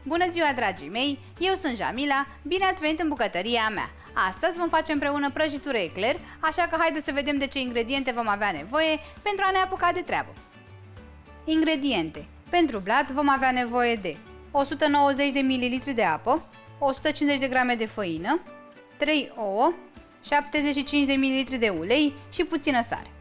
Bună ziua, dragii mei! Eu sunt Jamila, bine ați venit în bucătăria mea! Astăzi vom face împreună prăjitură ecler, așa că haideți să vedem de ce ingrediente vom avea nevoie pentru a ne apuca de treabă. Ingrediente. Pentru blat vom avea nevoie de 190 de ml de apă, 150 de g de făină, 3 ouă, 75 de ml de ulei și puțină sare.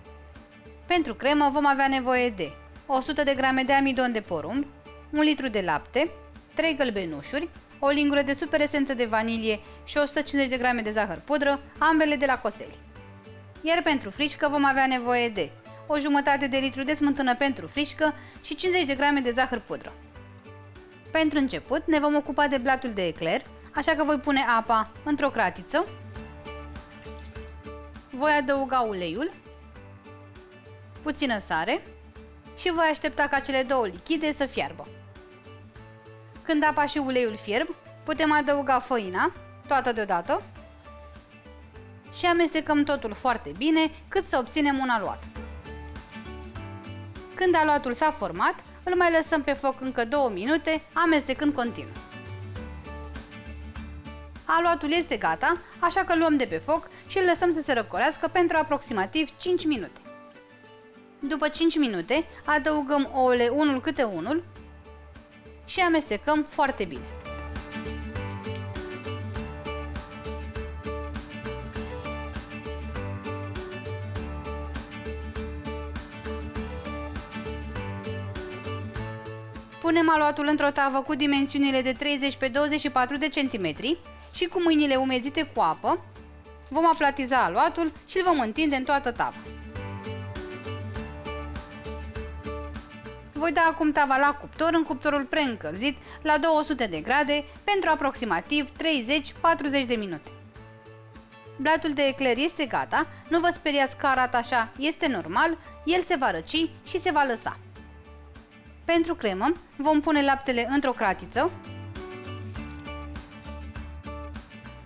Pentru cremă vom avea nevoie de 100 de g de amidon de porumb, 1 litru de lapte, 3 gălbenușuri, o lingură de super esență de vanilie și 150 de g de zahăr pudră, ambele de la Coseli. Iar pentru frișcă vom avea nevoie de o jumătate de litru de smântână pentru frișcă și 50 de g de zahăr pudră. Pentru început ne vom ocupa de blatul de ecler, așa că voi pune apa într-o cratiță, voi adăuga uleiul, puțină sare și voi aștepta ca cele două lichide să fiarbă. Când apa și uleiul fierb, putem adăuga făina, toată deodată, și amestecăm totul foarte bine cât să obținem un aluat. Când aluatul s-a format, îl mai lăsăm pe foc încă 2 minute, amestecând continuu. Aluatul este gata, așa că îl luăm de pe foc și îl lăsăm să se răcorească pentru aproximativ 5 minute. După 5 minute, adăugăm ouăle unul câte unul și amestecăm foarte bine. Punem aluatul într-o tavă cu dimensiunile de 30 x 24 de centimetri și cu mâinile umezite cu apă vom aplatiza aluatul și îl vom întinde în toată tava. Voi da acum tava la cuptor în cuptorul preîncălzit la 200 de grade pentru aproximativ 30-40 de minute. Blatul de ecler este gata, nu vă speriați că arată așa, este normal, el se va răci și se va lăsa. Pentru cremă vom pune laptele într-o cratiță,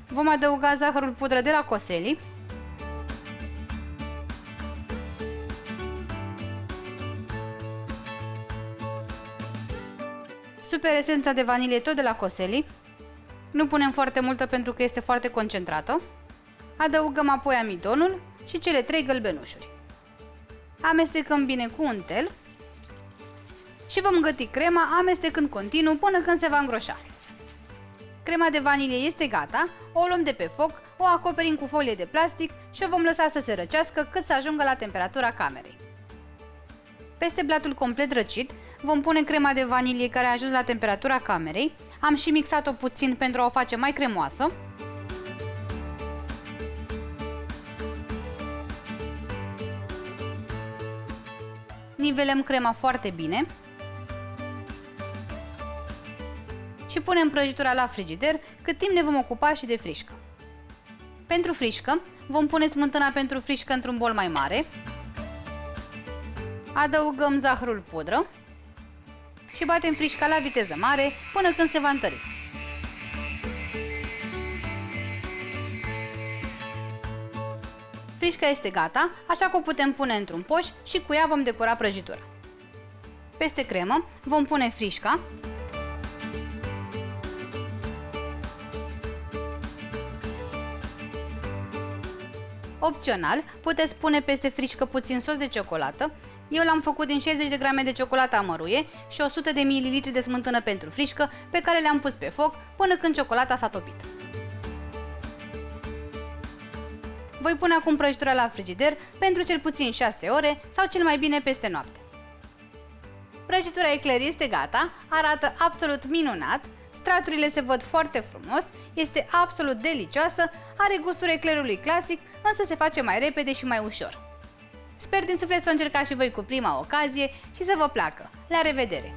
vom adăuga zahărul pudră de la Coseli, super esența de vanilie tot de la Coseli, nu punem foarte multă pentru că este foarte concentrată, adăugăm apoi amidonul și cele 3 gălbenușuri. Amestecăm bine cu un tel și vom găti crema amestecând continuu până când se va îngroșa. Crema de vanilie este gata, o luăm de pe foc, o acoperim cu folie de plastic și o vom lăsa să se răcească cât să ajungă la temperatura camerei. Peste blatul complet răcit vom pune crema de vanilie care a ajuns la temperatura camerei, am și mixat-o puțin pentru a o face mai cremoasă. Nivelăm crema foarte bine și punem prăjitura la frigider cât timp ne vom ocupa și de frișcă. Pentru frișcă vom pune smântâna pentru frișcă într-un bol mai mare, adăugăm zahărul pudră și batem frișca la viteză mare până când se va întări. Frișca este gata, așa că o putem pune într-un poș și cu ea vom decora prăjitura. Peste cremă vom pune frișca, opțional, puteți pune peste frișcă puțin sos de ciocolată. Eu l-am făcut din 60 de grame de ciocolată amăruie și 100 de ml de smântână pentru frișcă, pe care le-am pus pe foc până când ciocolata s-a topit. Voi pune acum prăjitura la frigider pentru cel puțin 6 ore sau cel mai bine peste noapte. Prăjitura ecler este gata, arată absolut minunat, straturile se văd foarte frumos, este absolut delicioasă, are gustul eclerului clasic, însă se face mai repede și mai ușor. Sper din suflet să o încercați și voi cu prima ocazie și să vă placă. La revedere!